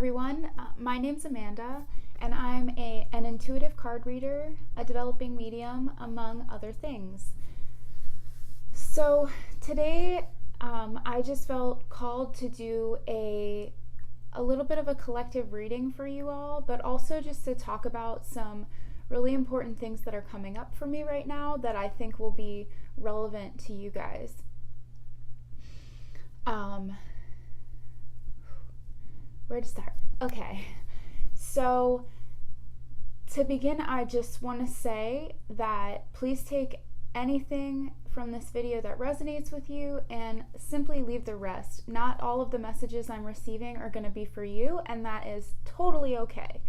everyone. My name's Amanda, and I'm an intuitive card reader, a developing medium, among other things. So today, I just felt called to do a little bit of a collective reading for you all, but also just to talk about some really important things that are coming up for me right now that I think will be relevant to you guys. Where to start? Okay, so to begin, I just want to say that please take anything from this video that resonates with you and simply leave the rest. Not all of the messages I'm receiving are going to be for you, and that is totally okay.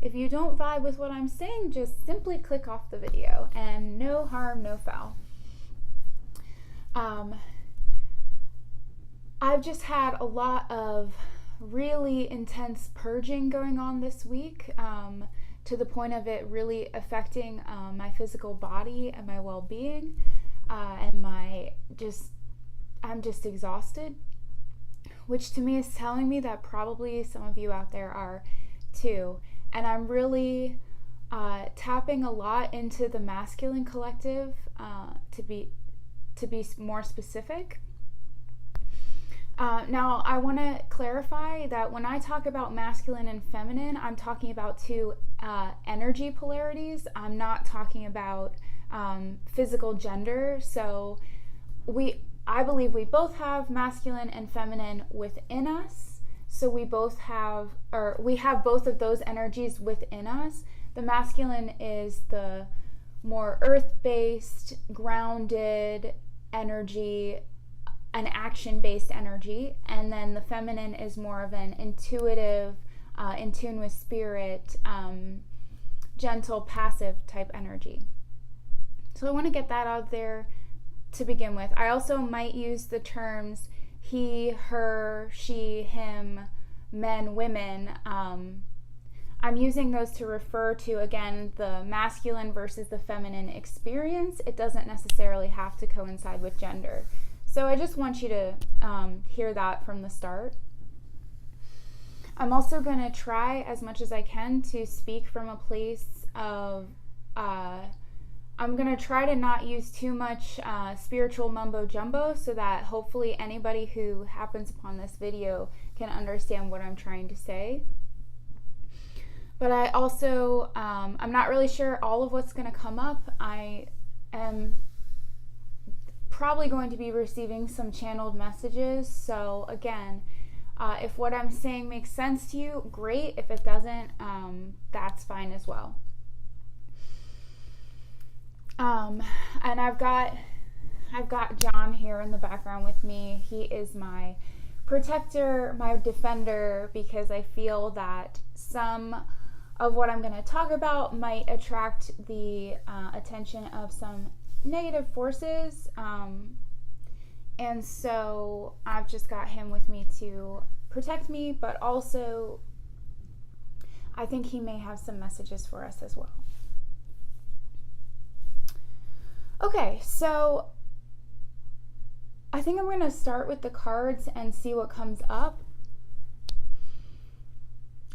If you don't vibe with what I'm saying, just simply click off the video, and no harm, no foul. I've just had a lot of really intense purging going on this week, to the point of it really affecting my physical body and my well-being, and I'm just exhausted, which to me is telling me that probably some of you out there are too. And I'm really tapping a lot into the masculine collective, to be more specific. Now, I want to clarify that when I talk about masculine and feminine, I'm talking about two energy polarities. I'm not talking about physical gender. So I believe we both have masculine and feminine within us. So we have both of those energies within us. The masculine is the more earth-based, grounded energy, an action-based energy, and then the feminine is more of an intuitive, in tune with spirit, gentle, passive type energy. So I want to get that out there to begin with. I also might use the terms he, her, she, him, men, women. I'm using those to refer to, again, the masculine versus the feminine experience. It doesn't necessarily have to coincide with gender. So I just want you to hear that from the start. I'm also going to try as much as I can to speak from a place of, I'm going to try to not use too much spiritual mumbo jumbo so that hopefully anybody who happens upon this video can understand what I'm trying to say. But I also, I'm not really sure all of what's going to come up. I am probably going to be receiving some channeled messages. So again, if what I'm saying makes sense to you, great. If it doesn't, that's fine as well. And I've got John here in the background with me. He is my protector, my defender, because I feel that some of what I'm going to talk about might attract the attention of some negative forces, and so I've just got him with me to protect me, but also I think he may have some messages for us as well. Okay, so I think I'm going to start with the cards and see what comes up,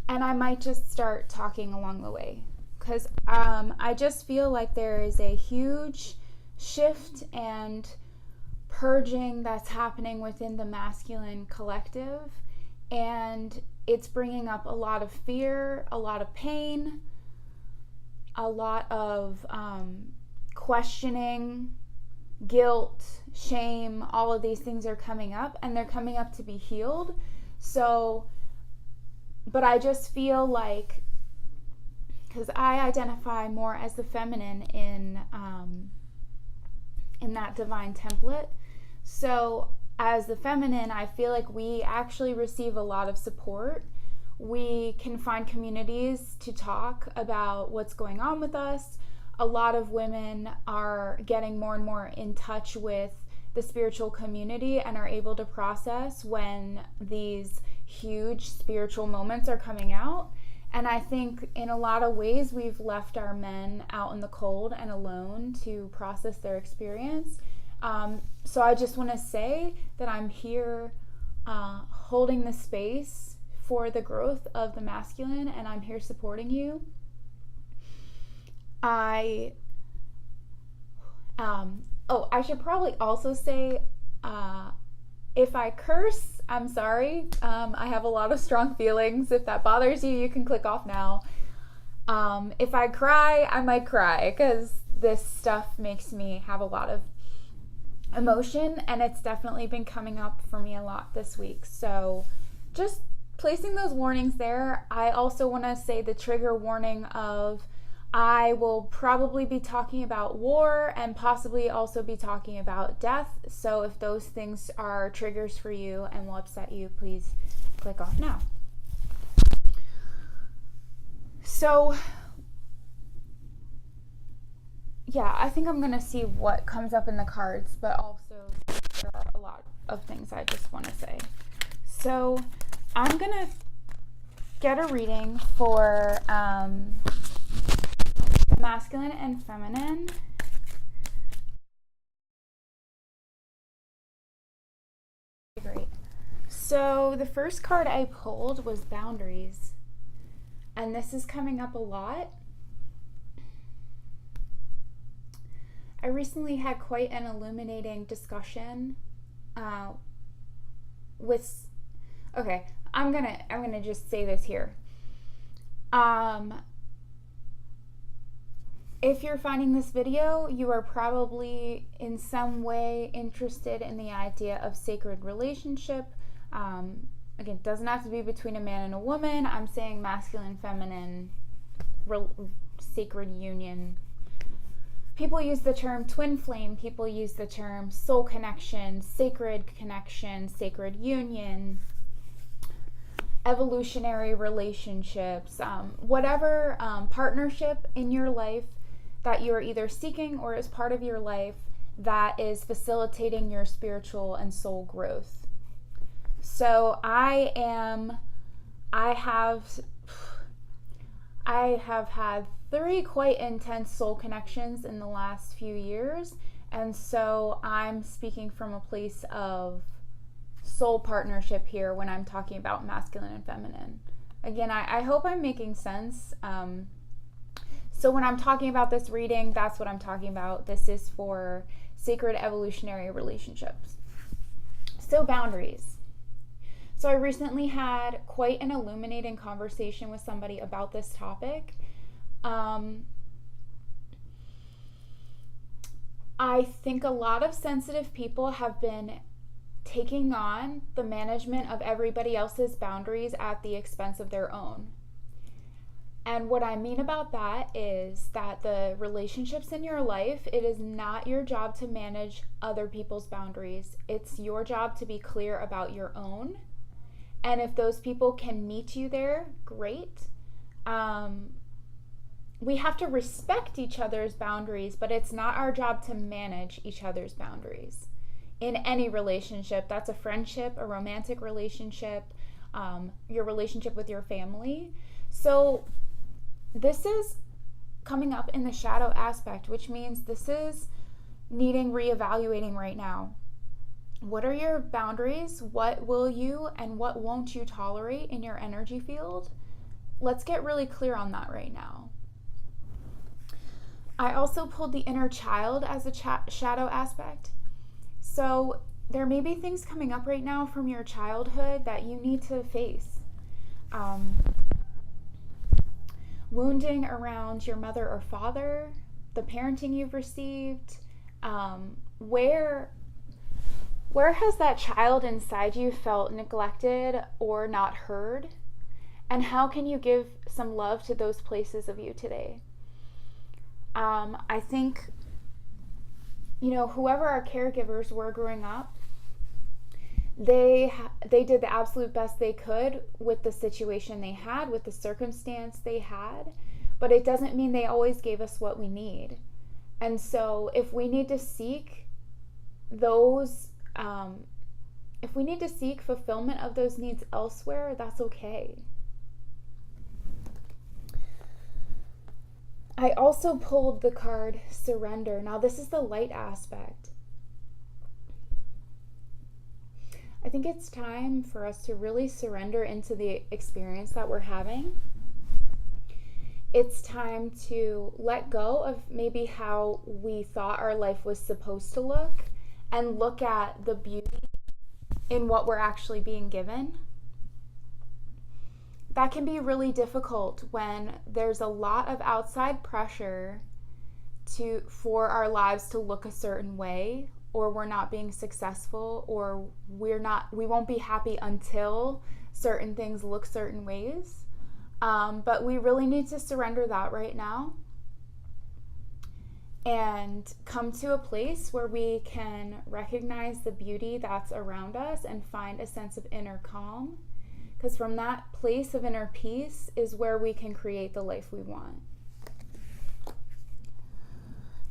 and I might just start talking along the way, because I just feel like there is a huge shift and purging that's happening within the masculine collective, and it's bringing up a lot of fear, a lot of pain, a lot of questioning, guilt, shame. All of these things are coming up, and they're coming up to be healed. So, but I just feel like, because I identify more as the feminine in that divine template. So as the feminine, I feel like we actually receive a lot of support. We can find communities to talk about what's going on with us. A lot of women are getting more and more in touch with the spiritual community and are able to process when these huge spiritual moments are coming out. And I think in a lot of ways we've left our men out in the cold and alone to process their experience. So I just want to say that I'm here holding the space for the growth of the masculine, and I'm here supporting you. I should probably also say, if I curse, I'm sorry. I have a lot of strong feelings. If that bothers you, you can click off now. If I cry, I might cry, because this stuff makes me have a lot of emotion, and it's definitely been coming up for me a lot this week. So just placing those warnings there. I also want to say the trigger warning of, I will probably be talking about war and possibly also be talking about death. So if those things are triggers for you and will upset you, please click off now. So yeah, I think I'm going to see what comes up in the cards, but also there are a lot of things I just want to say. So I'm going to get a reading for masculine and feminine. Great. So the first card I pulled was boundaries, and this is coming up a lot. I recently had quite an illuminating discussion with. Okay, I'm gonna just say this here. If you're finding this video, you are probably in some way interested in the idea of sacred relationship. Again, it doesn't have to be between a man and a woman. I'm saying masculine, feminine, sacred union. People use the term twin flame. People use the term soul connection, sacred union, evolutionary relationships, whatever partnership in your life that you are either seeking or is part of your life that is facilitating your spiritual and soul growth. So I have had 3 quite intense soul connections in the last few years, and so I'm speaking from a place of soul partnership here when I'm talking about masculine and feminine. Again, I hope I'm making sense. So when I'm talking about this reading, that's what I'm talking about. This is for sacred evolutionary relationships. So boundaries. So I recently had quite an illuminating conversation with somebody about this topic. I think a lot of sensitive people have been taking on the management of everybody else's boundaries at the expense of their own. And what I mean about that is that the relationships in your life, it is not your job to manage other people's boundaries. It's your job to be clear about your own. And if those people can meet you there, great. We have to respect each other's boundaries, but it's not our job to manage each other's boundaries. In any relationship, that's a friendship, a romantic relationship, your relationship with your family. So this is coming up in the shadow aspect, which means this is needing reevaluating right now. What are your boundaries? What will you and what won't you tolerate in your energy field? Let's get really clear on that right now. I also pulled the inner child as a shadow aspect. So there may be things coming up right now from your childhood that you need to face. Wounding around your mother or father, the parenting you've received, where has that child inside you felt neglected or not heard? And how can you give some love to those places of you today? I think, whoever our caregivers were growing up, they did the absolute best they could with the situation they had, with the circumstance they had, but it doesn't mean they always gave us what we need. And so if we need to seek fulfillment of those needs elsewhere, that's okay. I also pulled the card surrender. Now this is the light aspect. I think it's time for us to really surrender into the experience that we're having. It's time to let go of maybe how we thought our life was supposed to look and look at the beauty in what we're actually being given. That can be really difficult when there's a lot of outside pressure for our lives to look a certain way, or we're not being successful, or we won't be happy until certain things look certain ways. But we really need to surrender that right now and come to a place where we can recognize the beauty that's around us and find a sense of inner calm. Because from that place of inner peace is where we can create the life we want.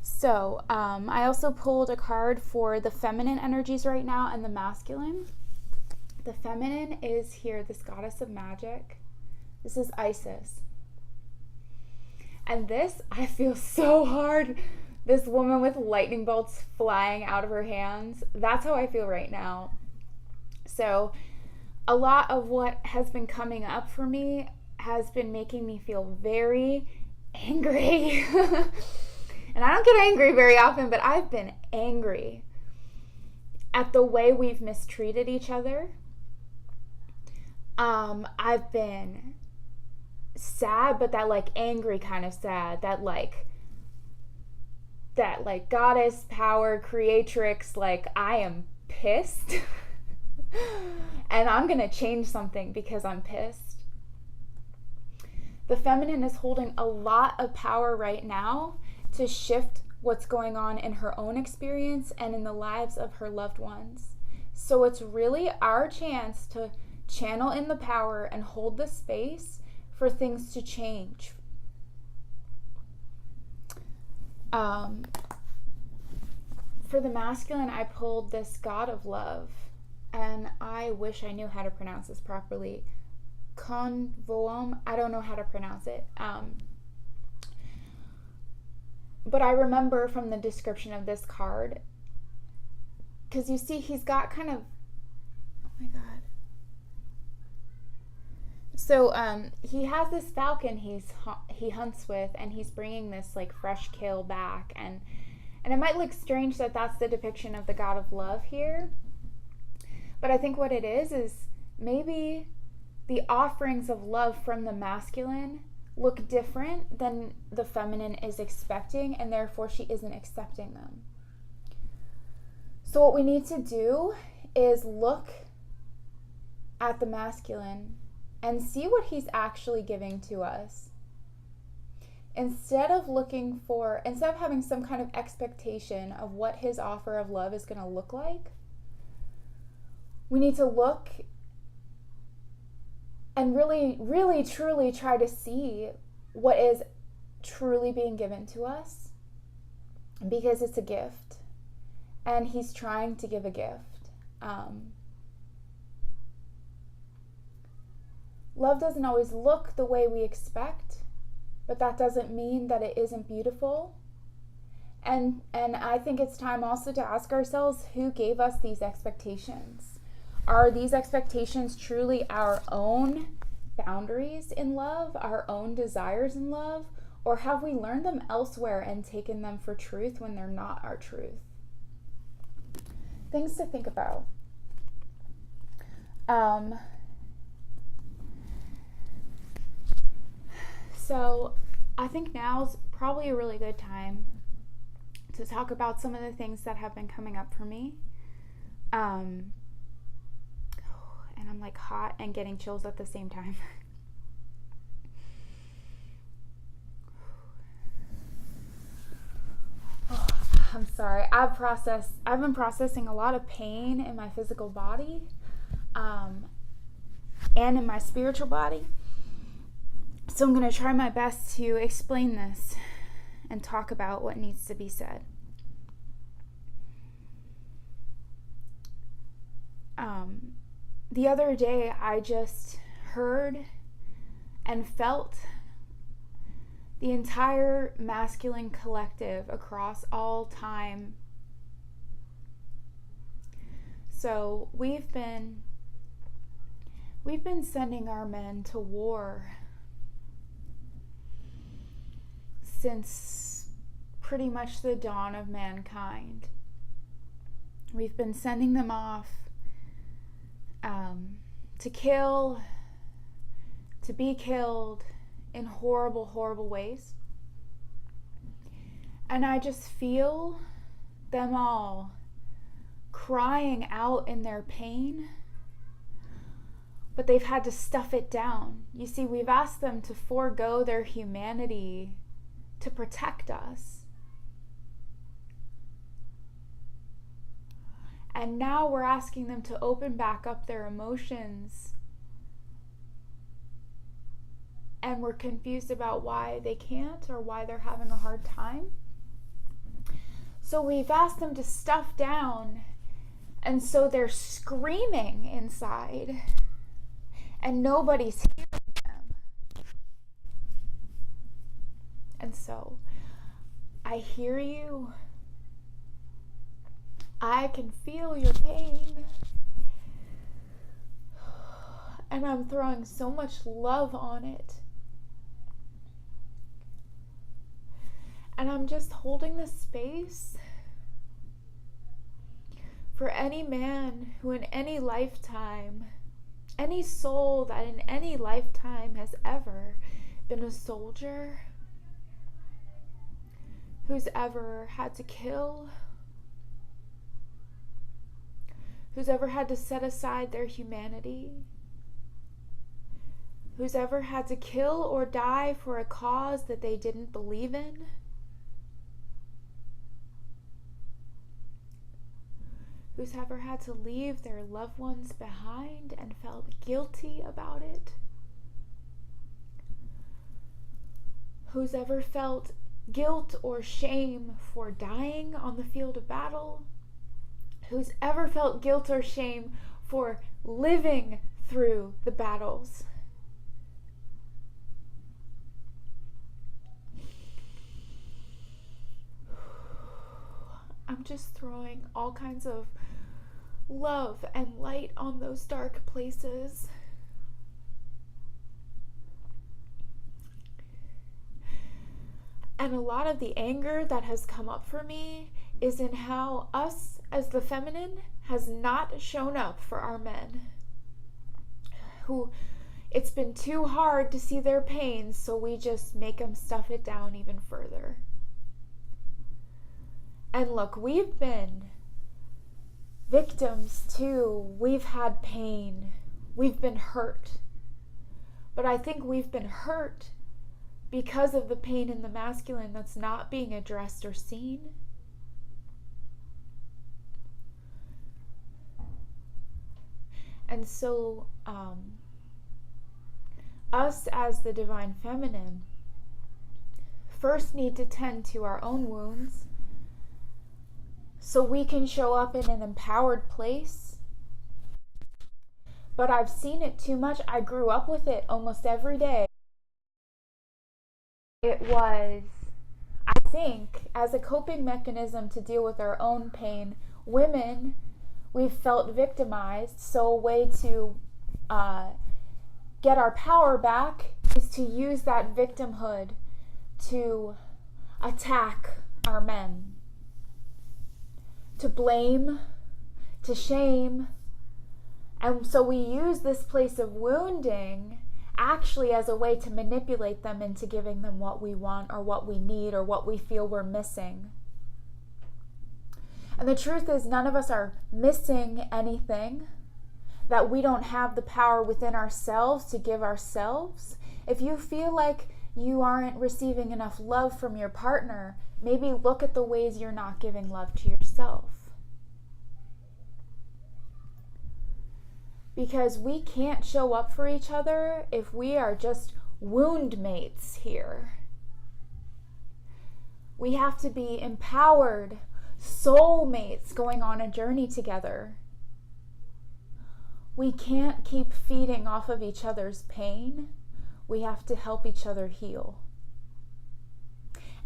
So I also pulled a card for the feminine energies right now and the masculine. The feminine is here, this goddess of magic. This is Isis. And this, I feel so hard. This woman with lightning bolts flying out of her hands. That's how I feel right now. So a lot of what has been coming up for me has been making me feel very angry. And I don't get angry very often, but I've been angry at the way we've mistreated each other. I've been sad, but that like angry kind of sad, that like goddess power creatrix, like I am pissed and I'm gonna change something because I'm pissed. The feminine is holding a lot of power right now to shift what's going on in her own experience and in the lives of her loved ones. So it's really our chance to channel in the power and hold the space for things to change. For the masculine, I pulled this god of love, and I wish I knew how to pronounce this properly. Convoum, I don't know how to pronounce it. But I remember from the description of this card, because you see he's got kind of, oh my god. So he has this falcon he hunts with, and he's bringing this like fresh kill back, and it might look strange that that's the depiction of the god of love here, but I think what it is maybe the offerings of love from the masculine look different than the feminine is expecting, and therefore she isn't accepting them. So what we need to do is look at the masculine and see what he's actually giving to us. Instead of having some kind of expectation of what his offer of love is going to look like, we need to look and really, really, truly try to see what is truly being given to us, because it's a gift, and he's trying to give a gift. Love doesn't always look the way we expect, but that doesn't mean that it isn't beautiful. And I think it's time also to ask ourselves, who gave us these expectations? Are these expectations truly our own boundaries in love, our own desires in love, or have we learned them elsewhere and taken them for truth when they're not our truth? Things to think about. So I think now's probably a really good time to talk about some of the things that have been coming up for me. And I'm like hot and getting chills at the same time. I'm sorry. I've been processing a lot of pain in my physical body, and in my spiritual body. So I'm going to try my best to explain this and talk about what needs to be said. The other day, I just heard and felt the entire masculine collective across all time So we've been sending our men to war since pretty much the dawn of mankind. We've been sending them off to kill, to be killed in horrible, horrible ways. And I just feel them all crying out in their pain, but they've had to stuff it down. You see, we've asked them to forego their humanity to protect us. And now we're asking them to open back up their emotions. And we're confused about why they can't or why they're having a hard time. So we've asked them to stuff down, and so they're screaming inside, and nobody's hearing them. And so I hear you. I can feel your pain. And I'm throwing so much love on it. And I'm just holding the space for any man who in any lifetime, any soul that in any lifetime has ever been a soldier, who's ever had to kill, who's ever had to set aside their humanity, who's ever had to kill or die for a cause that they didn't believe in, who's ever had to leave their loved ones behind and felt guilty about it, who's ever felt guilt or shame for dying on the field of battle, who's ever felt guilt or shame for living through the battles. I'm just throwing all kinds of love and light on those dark places. And a lot of the anger that has come up for me is in how us as the feminine has not shown up for our men, who it's been too hard to see their pain, so we just make them stuff it down even further. And look, we've been victims too. We've had pain. We've been hurt. But I think we've been hurt because of the pain in the masculine that's not being addressed or seen. And so, us as the divine feminine first need to tend to our own wounds so we can show up in an empowered place. But I've seen it too much. I grew up with it almost every day. It was, I think, as a coping mechanism to deal with our own pain, women, we've felt victimized, so a way to get our power back is to use that victimhood to attack our men, to blame, to shame. And so we use this place of wounding actually as a way to manipulate them into giving them what we want or what we need or what we feel we're missing. And the truth is, none of us are missing anything, that we don't have the power within ourselves to give ourselves. If you feel like you aren't receiving enough love from your partner, maybe look at the ways you're not giving love to yourself. Because we can't show up for each other if we are just wound mates here. We have to be empowered soulmates going on a journey together. We can't keep feeding off of each other's pain. We have to help each other heal.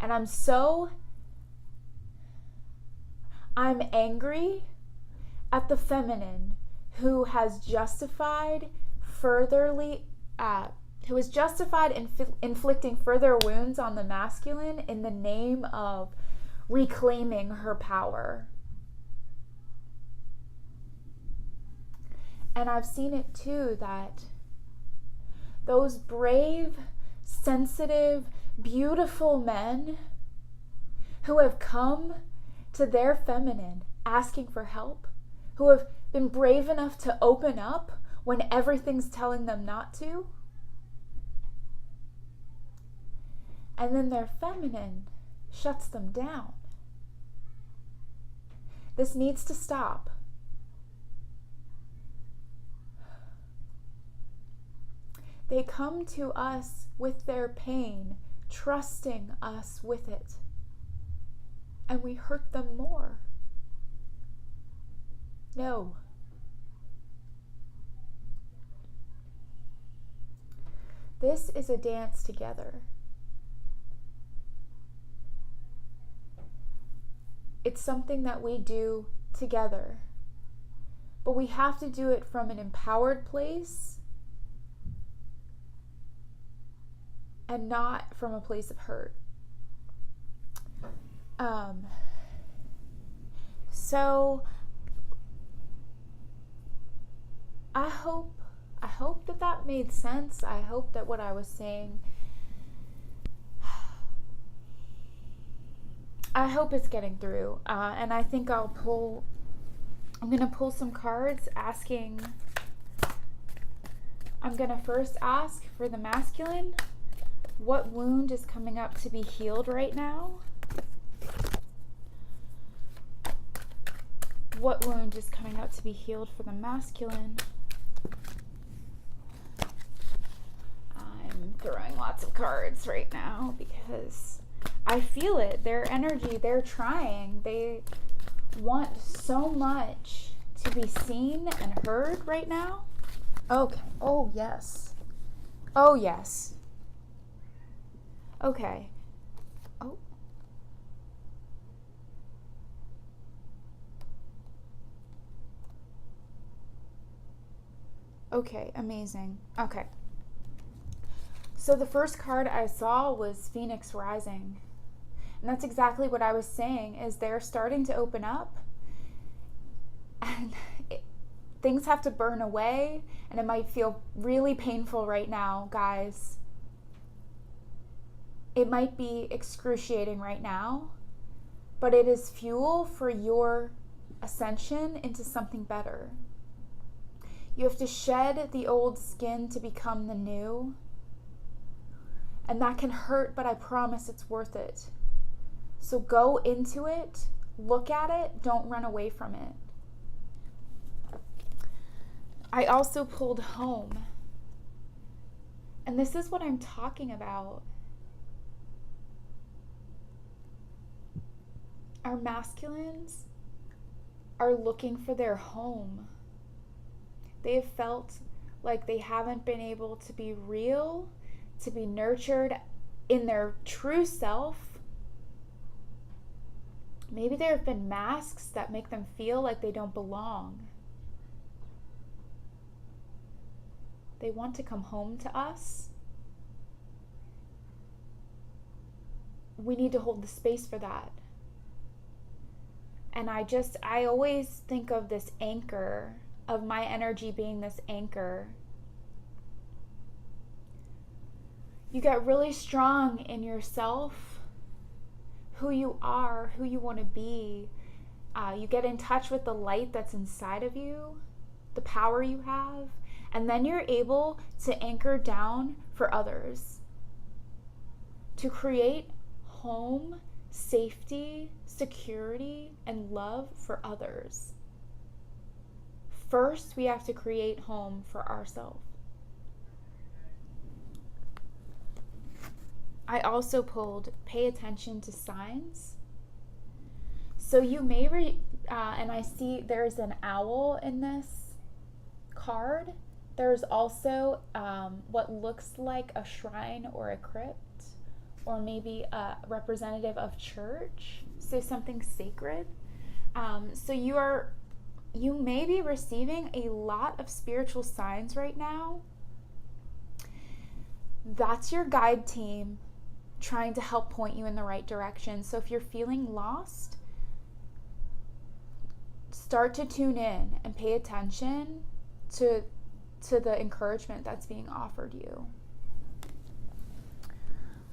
And I'm angry at the feminine who has justified furtherly, inflicting further wounds on the masculine in the name of reclaiming her power. And I've seen it too, that those brave, sensitive, beautiful men who have come to their feminine asking for help, who have been brave enough to open up when everything's telling them not to, and then their feminine shuts them down. This needs to stop. They come to us with their pain, trusting us with it, and we hurt them more. No. This is a dance together. It's something that we do together, but we have to do it from an empowered place and not from a place of hurt. So I hope that made sense. I hope that what I was saying, I hope it's getting through. And I think I'm going to pull some cards asking, I'm going to first ask for the masculine, what wound is coming up to be healed right now? What wound is coming up to be healed for the masculine? I'm throwing lots of cards right now because I feel it. Their energy, they're trying. They want so much to be seen and heard right now. Okay. Oh, yes. Oh, yes. Okay. Oh. Okay, amazing. Okay. So the first card I saw was Phoenix Rising. And that's exactly what I was saying, is they're starting to open up and things have to burn away, and it might feel really painful right now, guys. It might be excruciating right now, but it is fuel for your ascension into something better. You have to shed the old skin to become the new. And that can hurt, but I promise it's worth it. So go into it, look at it, don't run away from it. I also pulled home. And this is what I'm talking about. Our masculines are looking for their home. They have felt like they haven't been able to be real, to be nurtured in their true self. Maybe there have been masks that make them feel like they don't belong. They want to come home to us. We need to hold the space for that. And I always think of this anchor, of my energy being this anchor. You get really strong in yourself, who you are, who you want to be. You get in touch with the light that's inside of you, the power you have, and then you're able to anchor down for others, to create home, safety, security, and love for others. First, we have to create home for ourselves. I also pulled pay attention to signs. So you may and I see there's an owl in this card. There's also what looks like a shrine or a crypt, or maybe a representative of church, so something sacred. So you are you may be receiving a lot of spiritual signs right now. That's your guide team trying to help point you in the right direction. So if you're feeling lost, start to tune in and pay attention to the encouragement that's being offered you.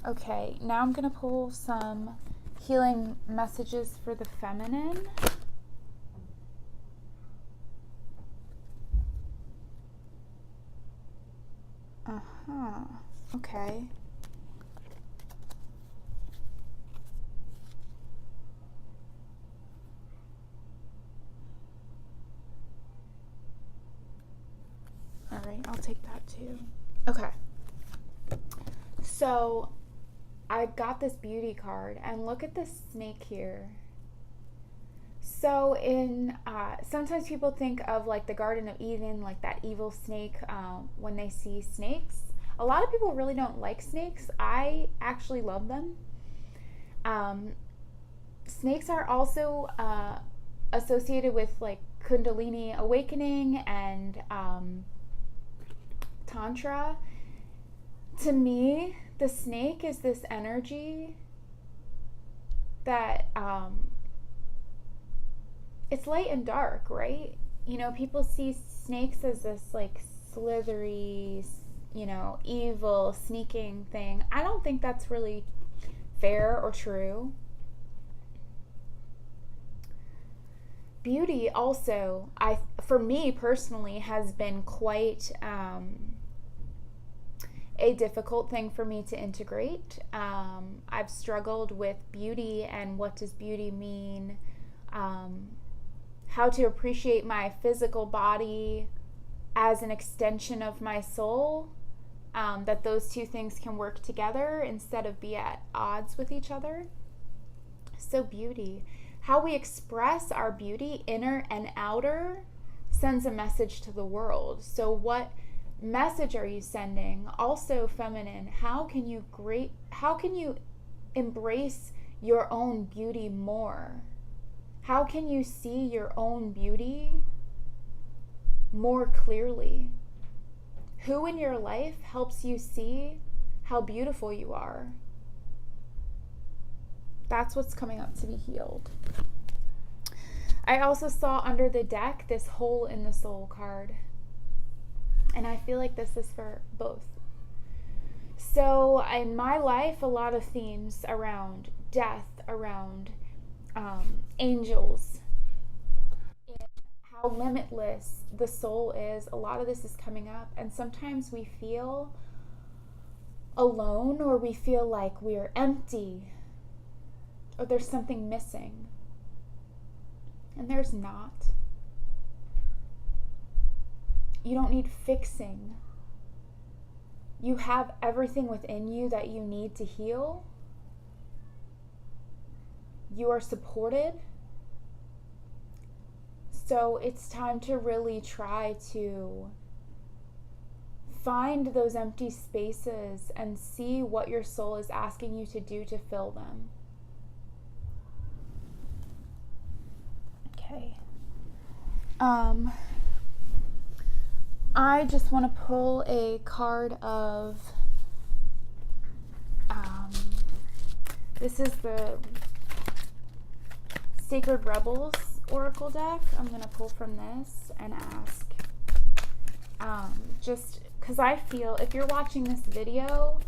Okay, now I'm going to pull some healing messages for the feminine. Okay. All right, I'll take that too. Okay. So I got this beauty card, and look at this snake here. So sometimes people think of like the Garden of Eden, like that evil snake when they see snakes. A lot of people really don't like snakes. I actually love them. Snakes are also associated with like Kundalini awakening and Tantra. To me, the snake is this energy that it's light and dark, right? You know, people see snakes as this like slithery, you know, evil, sneaking thing. I don't think that's really fair or true. Beauty also, for me personally, has been quite a difficult thing for me to integrate. I've struggled with beauty and what does beauty mean, how to appreciate my physical body as an extension of my soul, that those two things can work together instead of be at odds with each other. So beauty, how we express our beauty, inner and outer, sends a message to the world. So what message are you sending? Also feminine, how can you embrace your own beauty more? How can you see your own beauty more clearly? Who in your life helps you see how beautiful you are? That's what's coming up to be healed. I also saw under the deck this hole in the soul card. And I feel like this is for both. So in my life, a lot of themes around death, around angels, and how limitless the soul is. A lot of this is coming up. And sometimes we feel alone, or we feel like we're empty, or there's something missing. And there's not. You don't need fixing. You have everything within you that you need to heal. You are supported. So it's time to really try to find those empty spaces and see what your soul is asking you to do to fill them. Okay. I just want to pull a card of, this is the Sacred Rebels Oracle deck. I'm going to pull from this and ask, just because I feel if you're watching this video,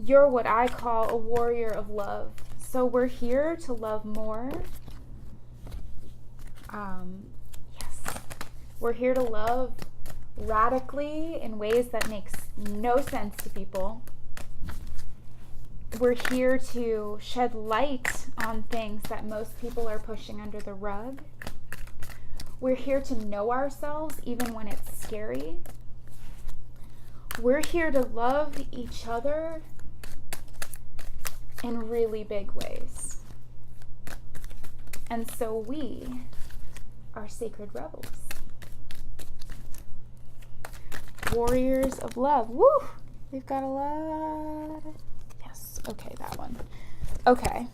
you're what I call a warrior of love. So we're here to love more. Yes, we're here to love radically in ways that makes no sense to people. We're here to shed light on things that most people are pushing under the rug. We're here to know ourselves even when it's scary. We're here to love each other in really big ways. And so we are sacred rebels. Warriors of love. Woo! We've got a lot. Yes. Okay, that one. Okay.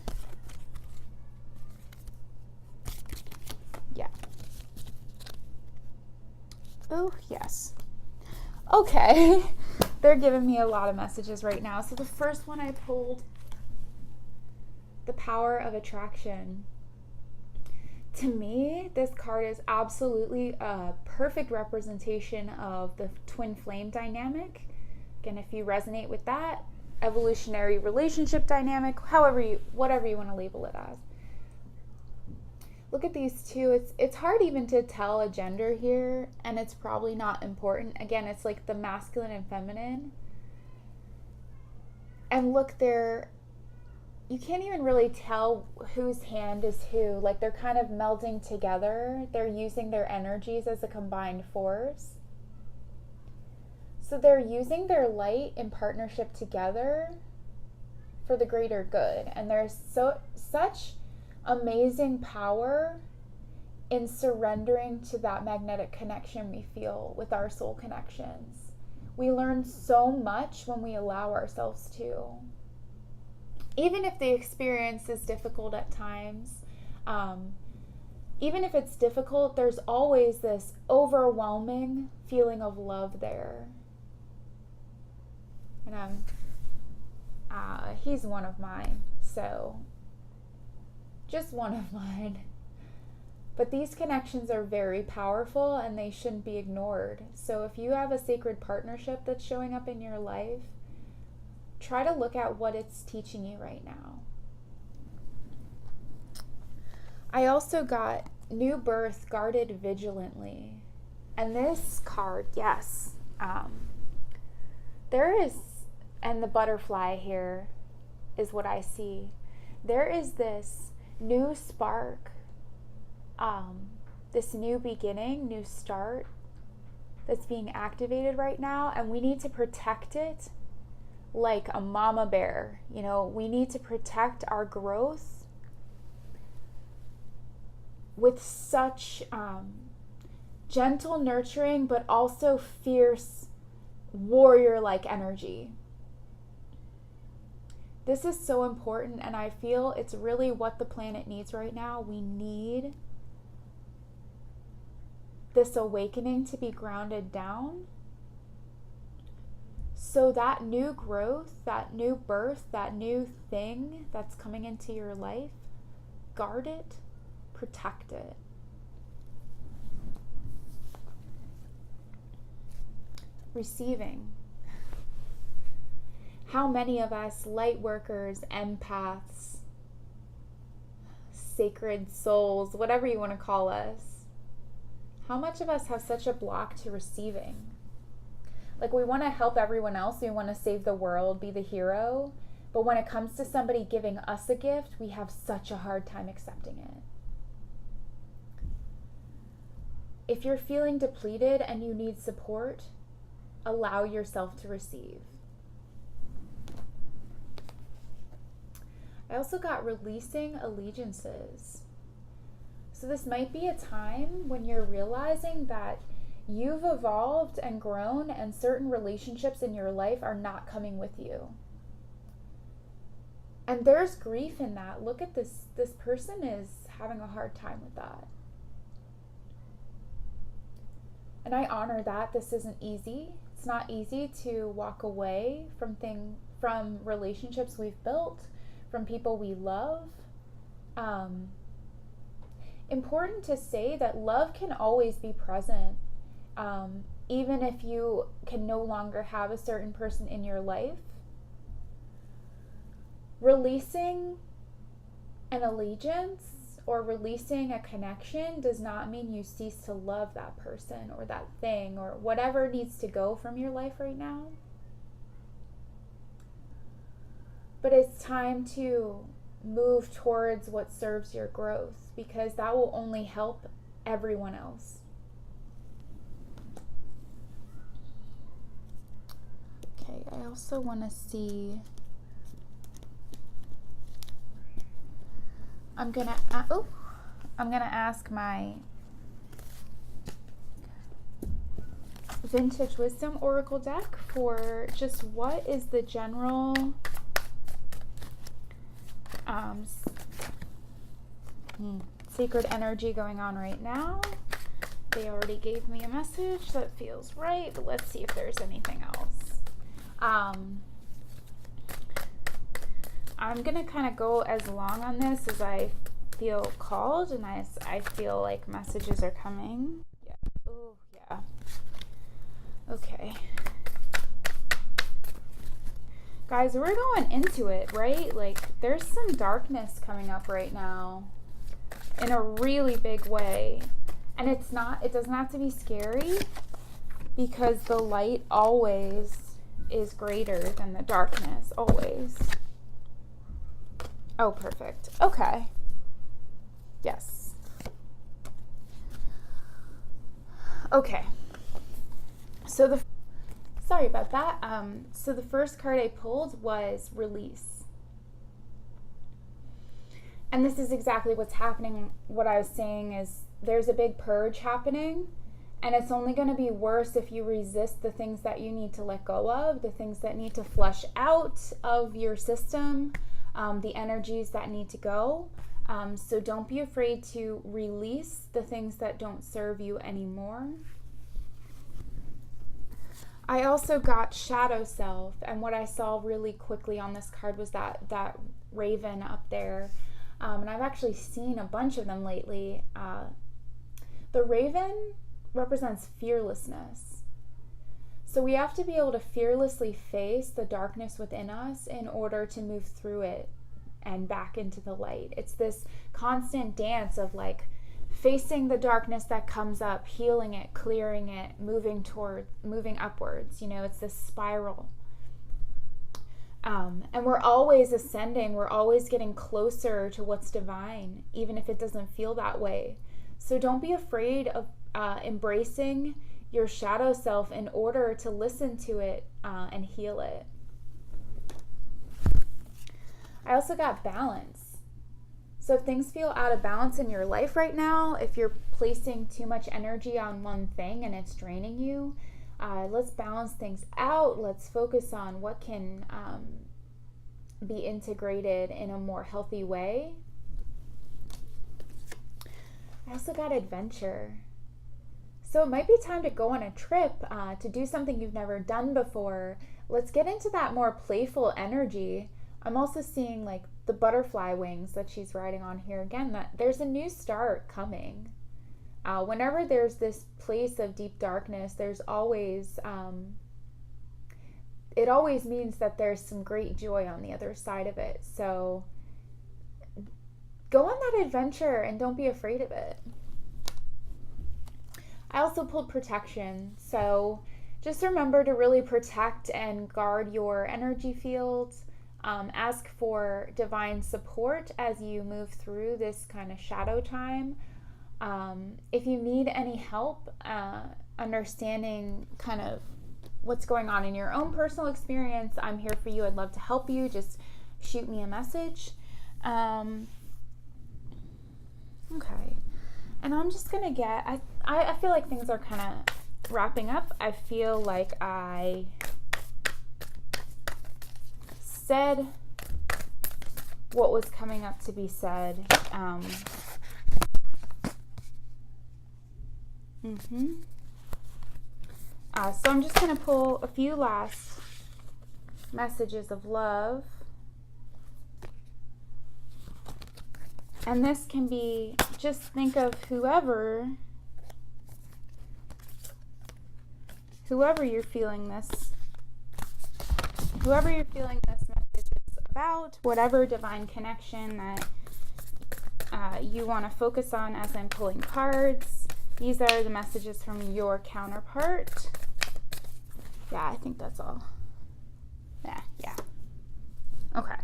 Yeah. Oh, yes. Okay. They're giving me a lot of messages right now. So the first one I pulled, the power of attraction. To me, this card is absolutely a perfect representation of the twin flame dynamic. Again, if you resonate with that, evolutionary relationship dynamic, whatever you want to label it as. Look at these two. It's hard even to tell a gender here, and it's probably not important. Again, it's like the masculine and feminine. And look, you can't even really tell whose hand is who. Like, they're kind of melding together. They're using their energies as a combined force. So they're using their light in partnership together for the greater good. And there's such amazing power in surrendering to that magnetic connection we feel with our soul connections. We learn so much when we allow ourselves to. Even if the experience is difficult at times, even if it's difficult, there's always this overwhelming feeling of love there. And he's one of mine, so just one of mine. But these connections are very powerful and they shouldn't be ignored. So if you have a sacred partnership that's showing up in your life, try to look at what it's teaching you right now. I also got new birth guarded vigilantly. And this card, yes, there is, and the butterfly here is what I see. There is this new spark, this new beginning, new start that's being activated right now, and we need to protect it like a mama bear. You know, we need to protect our growth with such gentle nurturing, but also fierce warrior-like energy. This is so important, and I feel it's really what the planet needs right now. We need this awakening to be grounded down. So that new growth, that new birth, that new thing that's coming into your life, guard it, protect it. Receiving. How many of us, light workers, empaths, sacred souls, whatever you want to call us, how much of us have such a block to receiving? Like, we want to help everyone else, we want to save the world, be the hero, but when it comes to somebody giving us a gift, we have such a hard time accepting it. If you're feeling depleted and you need support, allow yourself to receive. I also got releasing allegiances. So this might be a time when you're realizing that you've evolved and grown and certain relationships in your life are not coming with you. And there's grief in that. Look at this. This person is having a hard time with that. And I honor that. This isn't easy. It's not easy to walk away from relationships we've built, from people we love. Important to say that love can always be present, even if you can no longer have a certain person in your life. Releasing an allegiance or releasing a connection does not mean you cease to love that person or that thing or whatever needs to go from your life right now. But it's time to move towards what serves your growth, because that will only help everyone else. Okay, I also want to see, I'm gonna ask my Vintage Wisdom Oracle deck for just what is the general sacred energy going on right now. They already gave me a message that feels right, but let's see if there's anything else. I'm gonna kind of go as long on this as I feel called and as I feel like messages are coming. Yeah. Oh, yeah. Okay. Guys, we're going into it, right? Like, there's some darkness coming up right now in a really big way. And it doesn't have to be scary, because the light always is greater than the darkness, always. Oh, perfect. Okay. Yes. Okay. So sorry about that. So the first card I pulled was release. And this is exactly what's happening. What I was saying is there's a big purge happening, and it's only going to be worse if you resist the things that you need to let go of, the things that need to flush out of your system, the energies that need to go. So don't be afraid to release the things that don't serve you anymore. I also got shadow self, and what I saw really quickly on this card was that raven up there. And I've actually seen a bunch of them lately. The raven represents fearlessness. So we have to be able to fearlessly face the darkness within us in order to move through it and back into the light. It's this constant dance of like facing the darkness that comes up, healing it, clearing it, moving upwards. You know, it's this spiral. And we're always ascending. We're always getting closer to what's divine, even if it doesn't feel that way. So don't be afraid of embracing your shadow self in order to listen to it and heal it. I also got balance. So if things feel out of balance in your life right now, if you're placing too much energy on one thing and it's draining you, let's balance things out. Let's focus on what can be integrated in a more healthy way. I also got adventure. So it might be time to go on a trip, to do something you've never done before. Let's get into that more playful energy. I'm also seeing like the butterfly wings that she's riding on here again, that there's a new start coming. Whenever there's this place of deep darkness, there's always, it always means that there's some great joy on the other side of it. So go on that adventure and don't be afraid of it. I also pulled protection. So just remember to really protect and guard your energy fields. Ask for divine support as you move through this kind of shadow time. If you need any help understanding kind of what's going on in your own personal experience, I'm here for you. I'd love to help you. Just shoot me a message. Okay. And I'm just going to get, I feel like things are kind of wrapping up. I feel like I said what was coming up to be said. So I'm just going to pull a few last messages of love. And this can be, just think of whoever you're feeling this message is about, whatever divine connection that you want to focus on as I'm pulling cards. These are the messages from your counterpart. Yeah, I think that's all. Yeah. Okay.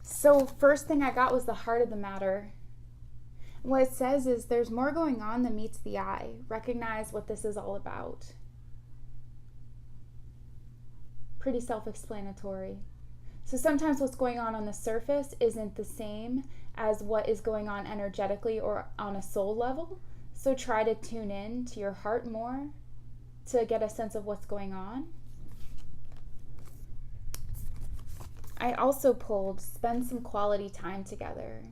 So first thing I got was the heart of the matter. What it says is there's more going on than meets the eye. Recognize what this is all about. Pretty self-explanatory. So sometimes what's going on the surface isn't the same as what is going on energetically or on a soul level. So try to tune in to your heart more to get a sense of what's going on. I also pulled spend some quality time together.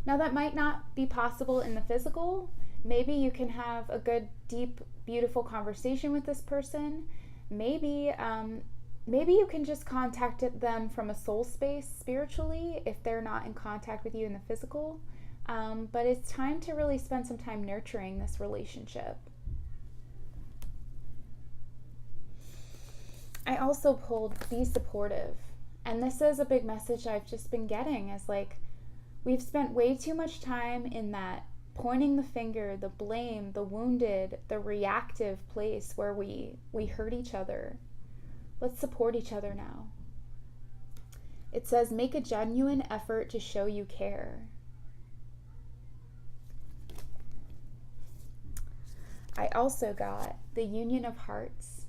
Now that might not be possible in the physical, Maybe you can have a good, deep, beautiful conversation with this person. Maybe you can just contact them from a soul space spiritually if they're not in contact with you in the physical. But it's time to really spend some time nurturing this relationship. I also pulled be supportive. And this is a big message I've just been getting, is like, we've spent way too much time in that pointing the finger, the blame, the wounded, the reactive place where we hurt each other. Let's support each other now. It says, make a genuine effort to show you care. I also got the union of hearts.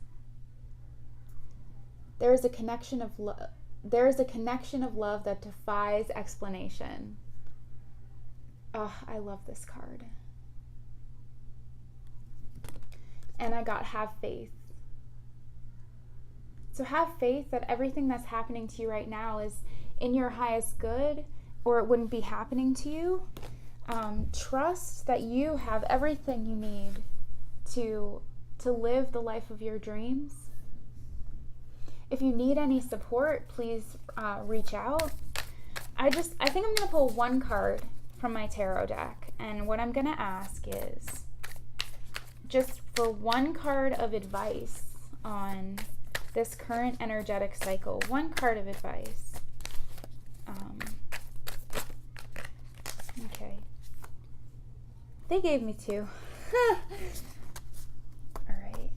There is a connection of love. There is a connection of love that defies explanation. Oh, I love this card. And I got have faith. So have faith that everything that's happening to you right now is in your highest good, or it wouldn't be happening to you. Trust that you have everything you need to live the life of your dreams. If you need any support, please reach out. I think I'm going to pull one card from my tarot deck, and what I'm going to ask is just for one card of advice on this current energetic cycle. One card of advice. Okay. They gave me two. All right.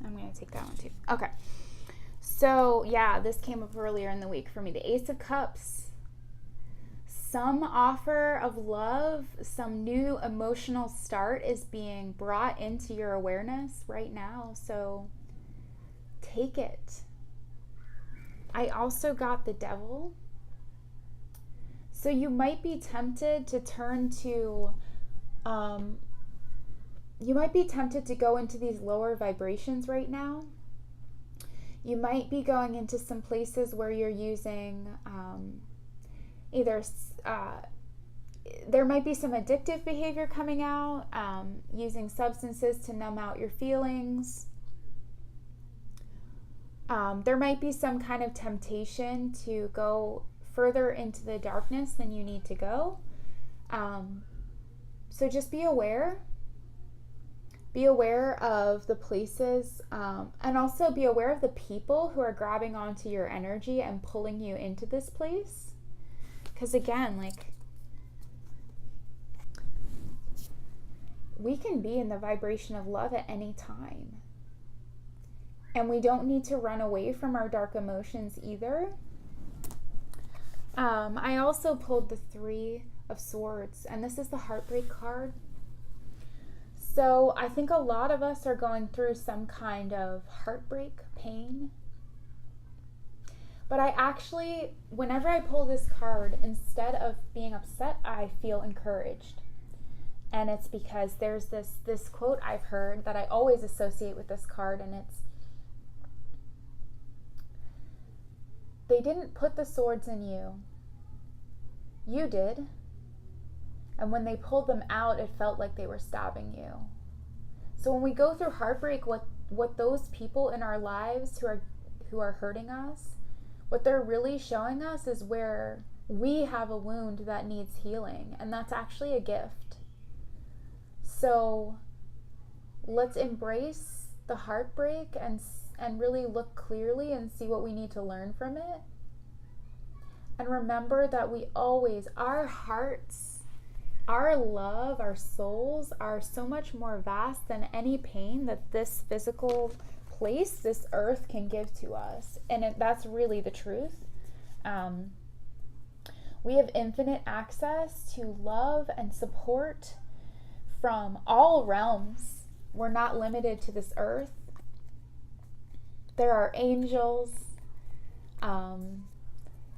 I'm going to take that one too. Okay. So, yeah, this came up earlier in the week for me. The Ace of Cups. Some offer of love, some new emotional start is being brought into your awareness right now. So, take it. I also got the Devil. So you might be tempted to turn to, you might be tempted to go into these lower vibrations right now. You might be going into some places where you're using there might be some addictive behavior coming out, using substances to numb out your feelings. There might be some kind of temptation to go further into the darkness than you need to go. So just be aware. Be aware of the places, and also be aware of the people who are grabbing onto your energy and pulling you into this place. Because again, like, we can be in the vibration of love at any time. And we don't need to run away from our dark emotions either. I also pulled the Three of Swords, and this is the Heartbreak card. So I think a lot of us are going through some kind of heartbreak, pain. But I actually, whenever I pull this card, instead of being upset, I feel encouraged. And it's because there's this quote I've heard that I always associate with this card, and it's, they didn't put the swords in you. You did. And when they pulled them out, it felt like they were stabbing you. So when we go through heartbreak, what those people in our lives who are hurting us, what they're really showing us is where we have a wound that needs healing, and that's actually a gift. So let's embrace the heartbreak and really look clearly and see what we need to learn from it. And remember that our hearts, our love, our souls are so much more vast than any pain that this physical place, this earth, can give to us. And that's really the truth. We have infinite access to love and support from all realms. We're not limited to this earth. There are angels.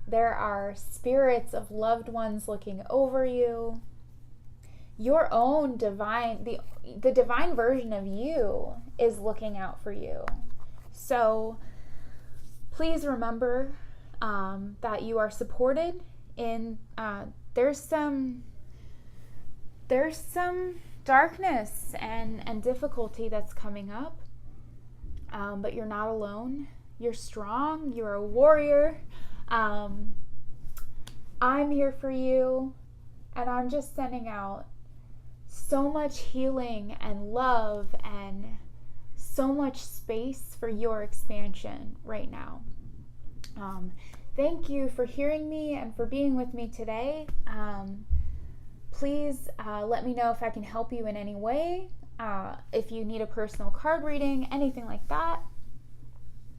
There are spirits of loved ones looking over you. Your own divine, the divine version of you is looking out for you. So please remember that you are supported there's some darkness and difficulty that's coming up, but you're not alone. You're strong. You're a warrior. I'm here for you, and I'm just sending out so much healing and love and so much space for your expansion right now. Thank you for hearing me and for being with me today. Please let me know if I can help you in any way. If you need a personal card reading, anything like that.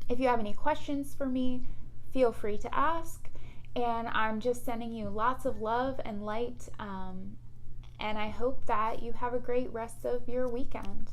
If you have any questions for me, feel free to ask. And I'm just sending you lots of love and light. And I hope that you have a great rest of your weekend.